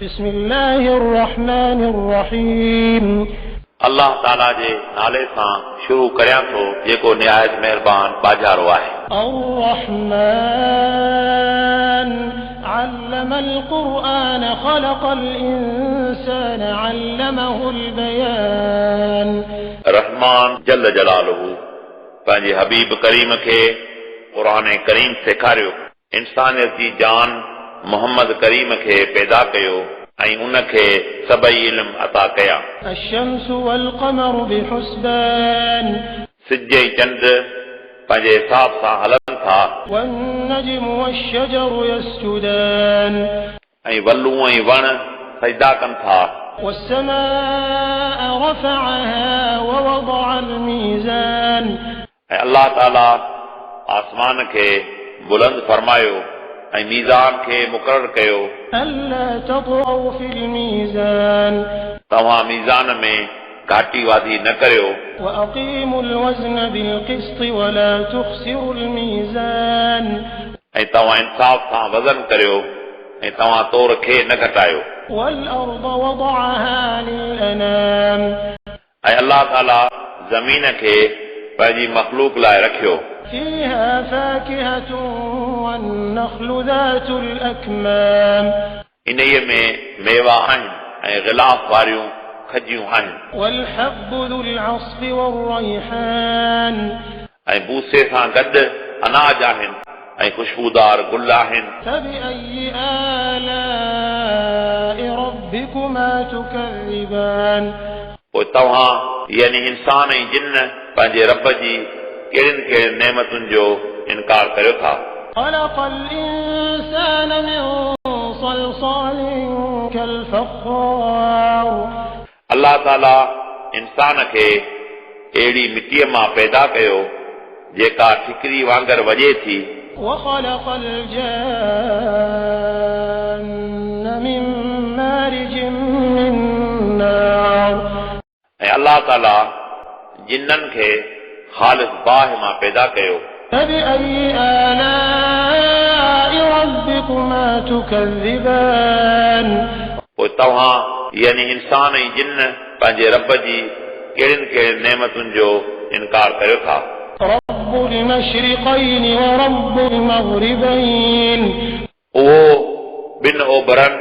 बिस्मिल्लाहिर्रहमानिर्रहीम। अल्लाह ताला जे नाले सां शुरू करियां थो जेको निहायत मेहरबान बाजारो आहे। अर्रहमान अल्लमल क़ुरआन ख़लक़ल इंसान अल्लमहुल बयान। रहमान जल जलालहू पंहिंजे हबीब करीम खे क़ुरान करीम सेखारियो, इंसानियत जी जान मोहम्मद करीम खे पैदा कयो ऐं उनखे सभई इल्म अता कया। अश-शम्सु वल क़मरु बिहुस्बान। सिज ऐं चंड पंहिंजे हिसाब सां हलनि था। वन-नज्मु वश-शजरु यसजुदान। ऐं वलू ऐं वण सजदा कनि था। वस-समाअ रफ़अहा ववदअल मीज़ान। ऐं अल्लाह ताला आसमान खे बुलंद फरमायो ऐं मीज़ान खे मुक़रर कयो। अल्ला तग़ौ फिल मीज़ान। तव्हां मीज़ान में घाटी वादी न करियो। वअक़ीमुल वज़्न बिल क़िस्ति वला तुख़्सिरुल मीज़ान। ऐं तव्हां इंसाफ़ सां वज़न करियो ऐं तव्हां तोर खे न घटायो। वल अर्द वदअहा लिल अनाम। ऐं अल्लाह ताला ज़मीन खे पंहिंजी मख़लूक लाइ रखियो। फीहा फ़ाकिहतुन वन्नख़्लु ज़ातुल अकमाम। इन्हीअ में मेवा आहिनि ऐं ग़िलाफ़ वारियूं खजियूं आहिनि। वल्हब्बु ज़ुल अस्फ़ि वर्रैहान। ऐं बूसे सां गॾु अनाज आहिनि ऐं खुशबूदार गुल आहिनि। फ़बिअय्यि आलाइ रब्बिकुमा तुकज़्ज़िबान। पोइ तव्हां यानी इंसान ऐं जिन्न पंहिंजे रब जी कहिड़ियुनि कहिड़ियुनि नेमतुनि जो इनकार करियो था। ख़लक़ल इंसान मिन सलसालिन कल फ़ख़्ख़ार। अल्लाह ताला इंसान खे अहिड़ी मिटीअ मां पैदा कयो जेका ठिकरी वांगर वॼे थी। वख़लक़ल जान्न मिन मारिजिन मिन नार। ऐं अल्लाह ताला जिन्ननि खे ख़ालिस बाहि मां पैदा कयो। फ़बिअय्यि आलाइ रब्बिकुमा तुकज़्ज़िबान। पोइ तव्हां यानी इंसान ऐं जिन्न पंहिंजे रब जी कहिड़ियुनि कहिड़ियुनि नेमतुनि जो इनकार करियो था। रब्बुल मशरिक़ैन व रब्बुल मग़रिबैन। उहो ॿिनि ओभरनि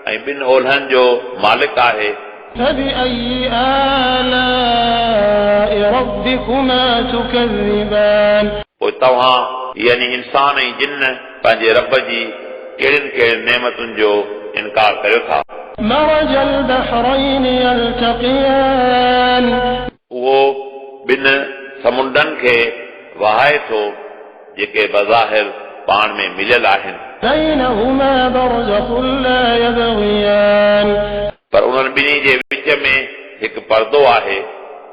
ऐं ॿिनि ओलहनि जो मालिक आहे। फ़बिअय्यि आलाइ रब्बिकुमा तुकज़्ज़िबान। पोइ तव्हां यानी इंसान ऐं जिन्न पंहिंजे रब जी कहिड़ियुनि कहिड़ियुनि नेमतुनि जो इनकार करियो था। मरजल बहरैन यल्तक़ियान। उहो ॿिनि समुंडनि खे वहाए थो जेके बज़ाहिर पाण में मिलियल आहिनि। बैनहुमा बरज़ख़ुन ला यबग़ियान। पर उन्हनि ॿिन्ही जे विच में हिकु पर्दो आहे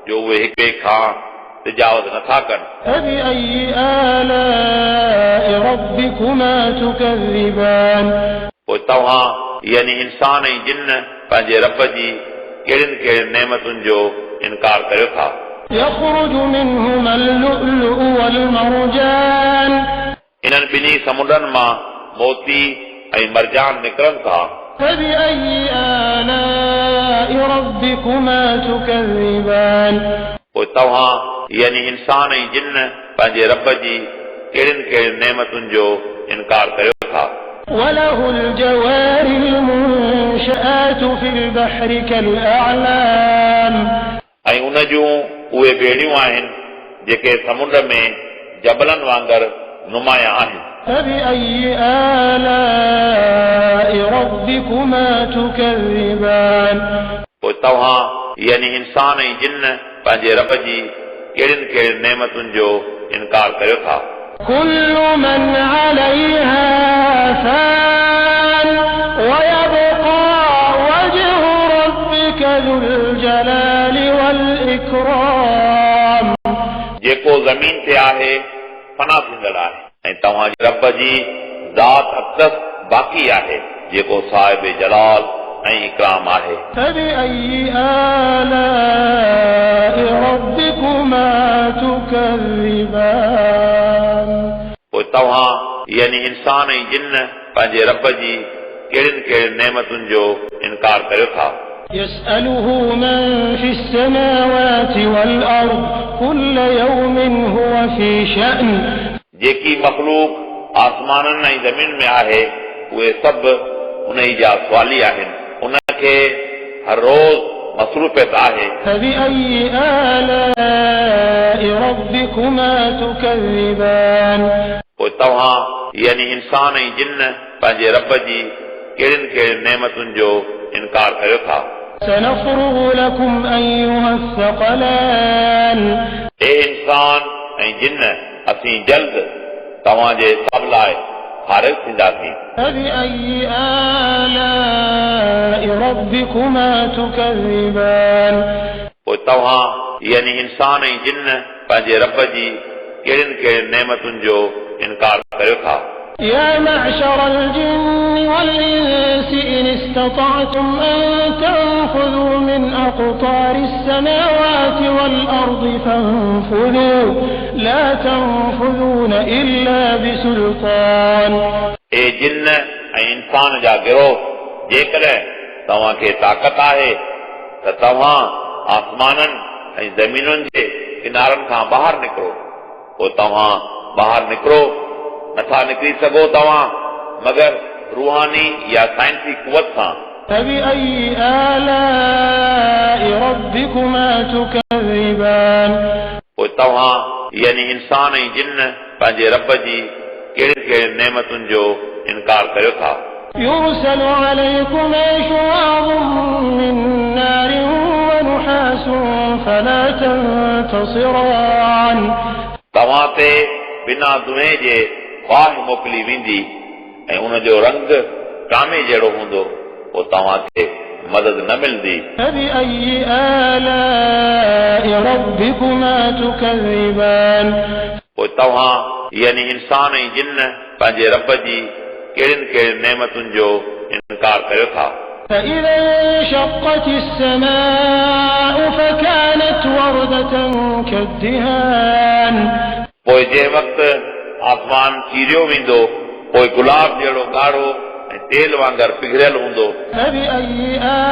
जो उहे हिक ॿिए खां तिजावत नथा कनि। फ़बिअय्यि आलाइ रब्बिकुमा तुकज़्ज़िबान। पोइ तव्हां यानी इंसान ऐं जिन्न पंहिंजे रब जी कहिड़ियुनि कहिड़ियुनि नेमतुनि जो इनकार करियो था। यख़्रुजु मिन्हुमा अल-लुअ्लुअ वल-मरजान। इन्हनि ॿिन्ही समुंडनि मां मोती ऐं मरजान निकिरनि था। फ़बिअय्यि आलाइ रब्बिकुमा तुकज़्ज़िबान। पोइ तव्हां यानी इंसान ऐं जिन्न पंहिंजे रब जी कहिड़ियुनि कहिड़ियुनि नेमतुनि जो इनकार करियो था। वलहुल जवारिल मुनशआतु फिल बहरि कल अअलाम। ऐं उन जूं उहे ॿेड़ियूं आहिनि जेके समुंड में जबलनि वांगर नुमाया आहिनि। फ़बिअय्यि आलाइ रब्बिकुमा तुकज़्ज़िबान। पोइ तव्हां यानी इंसान ऐं जिन्न पंहिंजे रब जी कहिड़ियुनि कहिड़ियुनि नेमतुनि जो इनकार करियो था। कुल्लु मन अलैहा फ़ान वयबक़ा वजहु रब्बिका ज़ुल जलालि वल इकराम। जेको ज़मीन ते आहे फना थींदड़ आहे ऐं तव्हांजे रब जी ज़ात अक़दस बाक़ी आहे जेको साहिब जलाल ऐं इकराम आहे। फ़बिअय्यि आलाइ रब्बिकुमा तुकज़्ज़िबान। पोइ तव्हां यानी इंसान ऐं जिन्न पंहिंजे रब जी कहिड़ियुनि कहिड़ियुनि नेमतुनि जो इनकार करियो था। يسأله من في السماوات والأرض كل يوم هو في شأن जेकी मखलूक आसमाननि ऐं ज़मीन में आहे उहे सभु उन जा सवाली आहिनि। उनखे हर रोज़ मसरूफ़ियत आहे। فبأي آلاء ربكما تكذبان पोइ तव्हां यानी इंसान ऐं जिन पंहिंजे रब जी कहिड़ियुनि कहिड़ियुनि नेमतुनि जो इनकार करियो था। سنفرغ لكم أيها الثقلان हे इंसान ऐं जिन असीं जल्द तव्हांजे सभ लाइ फारिग थींदासीं। فبأي آلاء ربكما تكذبان पोइ तव्हां यानी इंसान ऐं जिन पंहिंजे रब जी कहिड़ियुनि कहिड़ियुनि नेमतुनि जो इनकार करियो था। يا معشر الجن والإنس إن استطعتم أن تنفذوا من أقطار السماوات والأرض فانفذوا لا تنفذون إلا بسلطان ए जिन ऐं इंसान जा गिरोह जेकॾहिं तव्हांखे ताक़त आहे त तव्हां आसमाननि ऐं ज़मीनुनि जे किनारनि खां ॿाहिरि निकिरो। पोइ तव्हां ॿाहिरि निकिरो नथा निकिरी सघो तव्हां मगर रूहानी या साइंसी कुवत सां। فبأي آلاء ربكما تكذبان पोइ तव्हां यानी इंसान ऐं जिन पंहिंजे रब जी कहिड़ियुनि कहिड़ियुनि नेमतुनि जो इनकार करियो था। يرسل عليكما شواظ من نار ونحاس فلا تنتصران तव्हां ते बिना दुहे जे वाह मोकिली वेंदी ऐं उन जो रंग कामे जहिड़ो हूंदो। पोइ तव्हांखे मदद न मिलंदी। فبأي آلاء ربكما تكذبان पोइ तव्हां यानी इंसान ऐं जिन पंहिंजे रब जी कहिड़ियुनि कहिड़ियुनि नेमतुनि जो इनकार करियो था। فإذا انشقت السماء فكانت وردة كالدهان पोइ जंहिं वक़्तु आसमान चीरियो वेंदो पोइ गुलाब जहिड़ो ॻाढ़ो ऐं तेल वांगुरु पिघरियल हूंदो। فبأي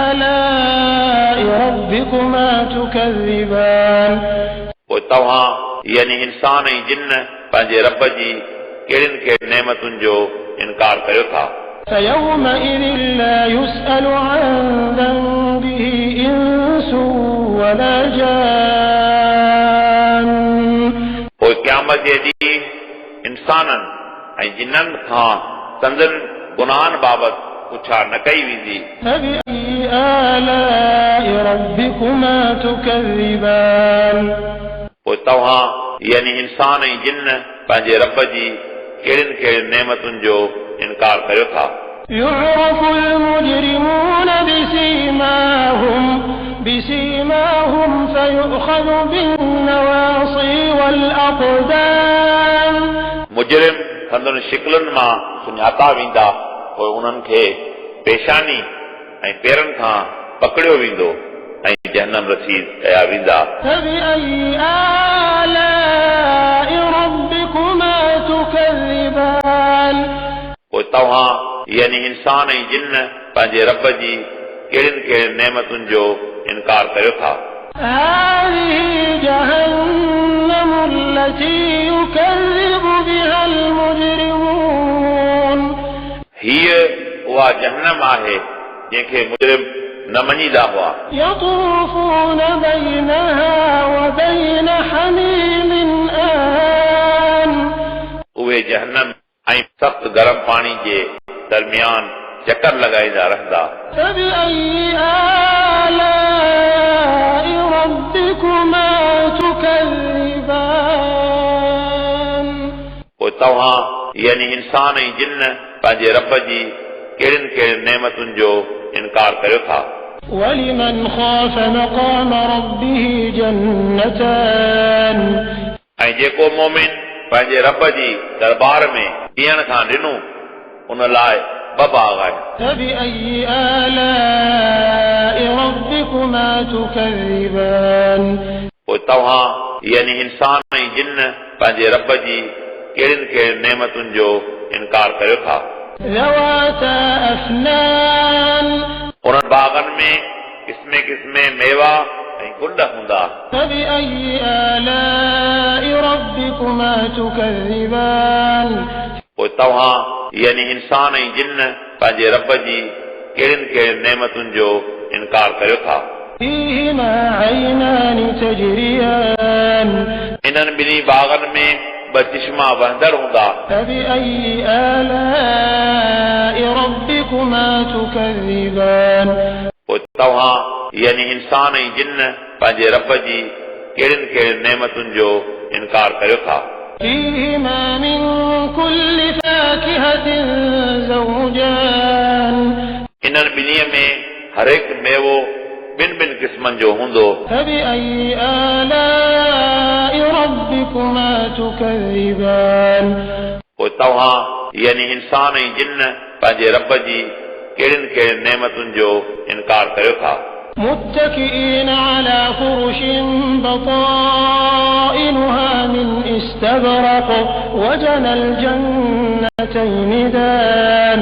آلاء ربكما تكذبان पोइ तव्हां यानी इंसान ऐं जिन पंहिंजे रब जी कहिड़ियुनि कहिड़ियुनि नेमतुनि जो इनकार करियो था। فيومئذ لا يسأل عن ذنبه إنس ولا جان पोइ क़यामत जे ॾींहुं इंसाननि ऐं जिन्ननि खां संदनि गुनाहनि बाबति पुछा न कई वेंदी। فبأي آلاء ربكما تكذبان पोइ तव्हां यानी इंसान ऐं जिन पंहिंजे रब जी कहिड़ियुनि कहिड़ियुनि नेमतुनि जो इनकार करियो था। يعرف المجرمون بسيماهم فيؤخذ بالنواصي والأقدام मुजरिम संदनि शिकलुनि मां सुञाता वेंदा। पोइ उन्हनि खे पेशानी ऐं पेरनि खां पकड़ियो वेंदो ऐं जहन्नम रसीद कया वेंदा। فبأي آلاء ربكما تكذبان पोइ तव्हां यानी इंसान ऐं जिन पंहिंजे रब जी कहिड़ियुनि कहिड़ियुनि नेमतुनि जो इनकार करियो था। هذه جهنم التي يكذب بها المجرمون हीअ उहा जहन्नम आहे जंहिंखे मुजरिम न मञीदा हुआ। يطوفون بينها وبين حميم آن उहे जहन्नम ऐं सख़्त गरम पाणी जे दरमियान चकर लॻाईंदा रहंदा। فبأي آلاء ربكما تكذبان पोइ तव्हां यानी इंसान ऐं जिन पंहिंजे रब जी कहिड़ियुनि कहिड़ियुनि नेमतुनि जो इनकार करियो था। ولمن خاف مقام ربه جنتان ऐं जेको मोमिन पंहिंजे रब जी दरबार में ॾियण खां ॾिनो उन लाइ ॿ बाग आहिनि। فبأي آلاء ربكما تكذبان पोइ तव्हां यानी इंसान ऐं जिन पंहिंजे रब जी कहिड़ियुनि कहिड़ियुनि नेमतुनि जो इनकार करियो था। ذواتا أفنان उन्हनि बाग क़िस्मे क़िस्मे मेवा ऐं गुल हूंदा। فبأي آلاء ربكما تكذبان पोइ तव्हां यानी इंसान ऐं जिन पंहिंजे रब जी कहिड़ियुनि कहिड़ियुनि नेमतुनि जो इनकार करियो था। فيهما عينان تجريان इन्हनि ॿिन्ही बाग़नि में ॿ चश्मा वहंदड़ हूंदा। فبأي آلاء ربكما تكذبان पोइ तव्हां यानी इंसान ऐं जिन पंहिंजे रब जी कहिड़ियुनि कहिड़ियुनि नेमतुनि जो इनकार करियो था। فيهما من كل فاكهة زوجان इन्हनि ॿिन्हीअ में हर हिकु मेवो ॿिनि ॿिनि क़िस्मनि जो हूंदो। فبأي آلاء ربكما تكذبان पोइ तव्हां यानी इंसान ऐं जिन पंहिंजे रब जी कहिड़ियुनि कहिड़ियुनि नेमतुनि जो इनकार करियो था। متكئين على فرش بطائنها من استبرق وجنى الجنتين دان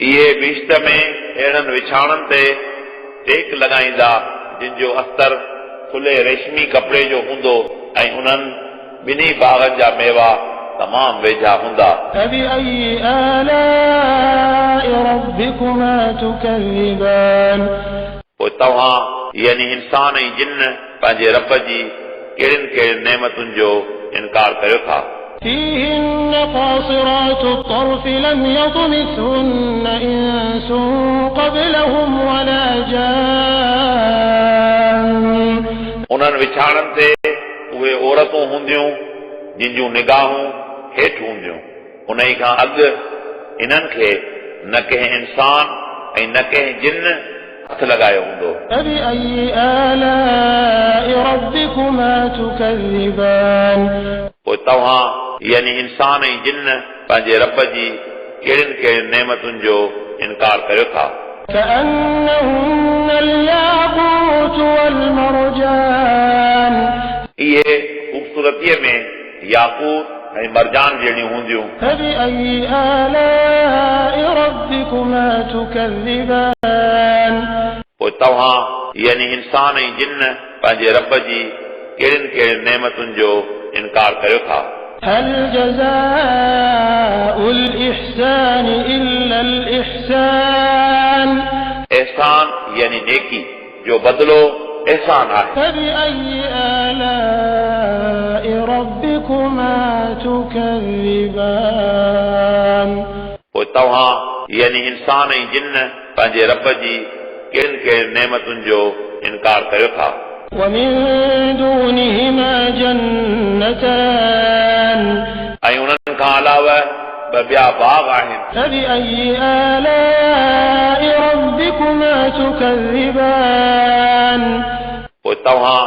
इहे बिश्त में अहिड़नि विछाणनि ते टेक लॻाईंदा जिन जो अस्तर खुले रेशमी कपिड़े जो हूंदो ऐं उन्हनि ॿिन्ही बाग़नि जा मेवा तमामु वेझा हूंदा। فبأي آلاء ربكما تكذبان पोइ तव्हां यानी इंसान ऐं जिन पंहिंजे रब जी कहिड़ियुनि कहिड़ियुनि नेमतुनि जो इनकार करियो था। فيهن قاصرات الطرف لم يطمثهن إنس قبلهم ولا جان उन्हनि विछाणनि ते उहे औरतूं हूंदियूं जिन जूं निगाहूं हेठि हूंदियूं। उन ई खां अॻु इन्हनि खे न कंहिं इंसान ऐं न कंहिं जिन हथ लॻायो हूंदो। فبأي آلاء ربكما تكذبان पोइ तव्हां यानी इंसान ऐं जिन पंहिंजे रब जी कहिड़ियुनि कहिड़ियुनि नेमतुनि जो इनकार करियो था। كأنهن الياقوت والمرجان इहे ख़ूबसूरतीअ में याकूत ऐं मरजान जहिड़ियूं हूंदियूं। فبأي آلاء ربكما تكذبان पोइ तव्हां यानी इंसान ऐं जिन पंहिंजे रब जी कहिड़ियुनि कहिड़ियुनि नेमतुनि जो इनकार करियो था। هل جزاء الإحسان إلا الإحسان एहसान यानी नेकी जो बदिलो एहसान आहे। فبأي آلاء ربكما تكذبان पोइ तव्हां यानी इंसान ऐं जिन पंहिंजे रब जी कहिड़ियुनि कहिड़ियुनि नेमतुनि जो इनकार करियो था। ومن دونهما جنتان ऐं उन्हनि खां अलावा ॿ ॿिया बाग़ आहिनि। فبأي آلاء ربكما تكذبان पोइ तव्हां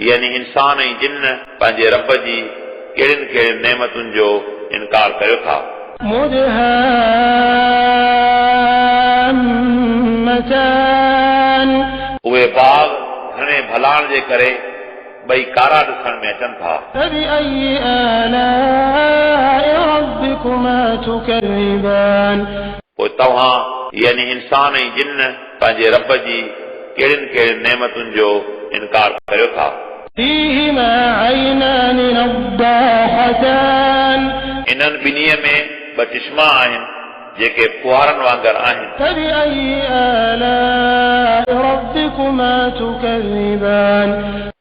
यानी इंसान ऐं जिन पंहिंजे रब जी कहिड़ियुनि कहिड़ियुनि नेमतुनि जो इनकार करियो था। مدهامتان उहे बाग़ घणे भलाण जे करे ॿई कारा ॾिसण में अचनि था। فبأي آلاء ربكما تكذبان पोइ तव्हां यानी इंसान ऐं जिन पंहिंजे रब जी कहिड़ियुनि कहिड़ियुनि नेमतुनि जो इनकार करियो था। فيهما عينان نضاختان इन्हनि ॿिन्हीअ में ॿ चश्मा आहिनि जेके फुहारनि वांगर आहिनि। فبأي آلاء ربكما تكذبان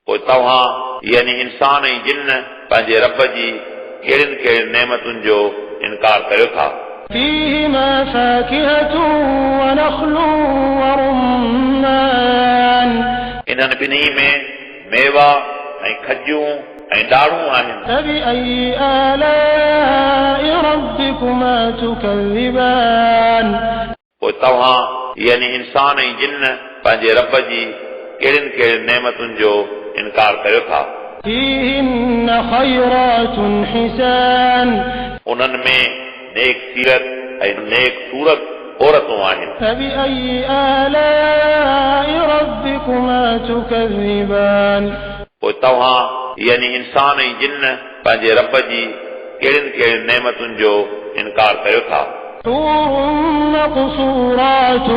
पोइ तव्हां यानी इंसान ऐं जिन पंहिंजे रब जी कहिड़ियुनि कहिड़ियुनि नेमतुनि जो इनकार करियो था। فيهما فاكهة ونخل ورمان इन्हनि ॿिन्ही में मेवा ऐं खजूं ऐं ॾाढ़ूं आहिनि। فبأي آلاء ربكما تكذبان पोइ तव्हां यानी इंसान ऐं जिन पंहिंजे रब जी कहिड़ियुनि कहिड़ियुनि नेमतुनि जो इनकार करियो था। فيهن خيرات حسان उन्हनि में नेक सीरत ऐं नेक सूरत औरतूं आहिनि। فبأي آلاء ربكما تكذبان पोइ तव्हां यानी इंसान ऐं जिन पंहिंजे रब जी कहिड़ियुनि कहिड़ियुनि नेमतुनि जो इनकार करियो था। حور مقصورات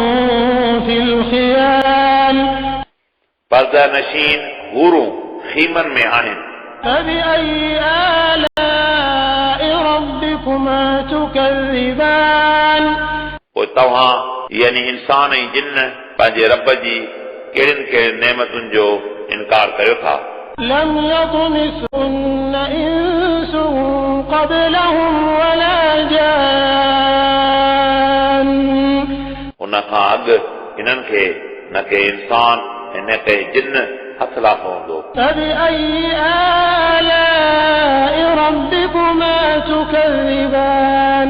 في الخيام पर्दा नशीन हूरूं खीमन में आहिनि। فبأي آلاء ربكما تكذبان पोइ तव्हां यानी इंसान ऐं जिन पंहिंजे रब जी कहिड़ियुनि कहिड़ियुनि नेमतुनि जो इनकार करियो था। لم يطمثهن إنس قبلهم ولا جان उन खां अॻु हिननि खे न के इंसान ऐं न के जिन हथ लाथो हूंदो। فبأي آلاء ربكما تكذبان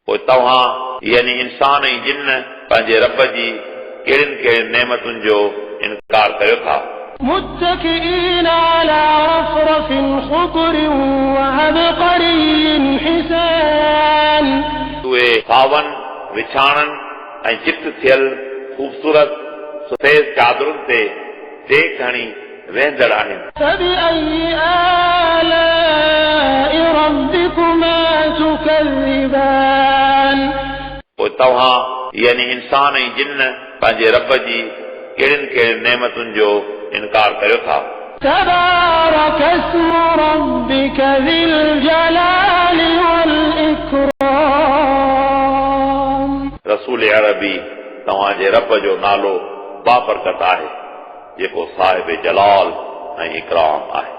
पोइ तव्हां यानी इंसान ऐं जिन पंहिंजे रब जी कहिड़ियुनि कहिड़ियुनि नेमतुनि जो इनकार करियो था। متكئين على رفرف خضر وعبقري حسان उहे सावन विछाणनि ऐं चित थियल ख़ूबसूरत सफ़ेद चादरुनि ते टेक हणी वेंदड़ आहिनि। فبأي آلاء ربكما تكذبان पोइ तव्हां यानी इंसान ऐं जिन पंहिंजे रब जी कहिड़ियुनि कहिड़ियुनि नेमतुनि जो इनकार करियो था। تبارك اسم ربك ذي الجلال والإكرام रसूल अरबी तव्हांजे रब जो नालो बाबरकत आहे जेको साहिब जलाल ऐं इकराम आहे।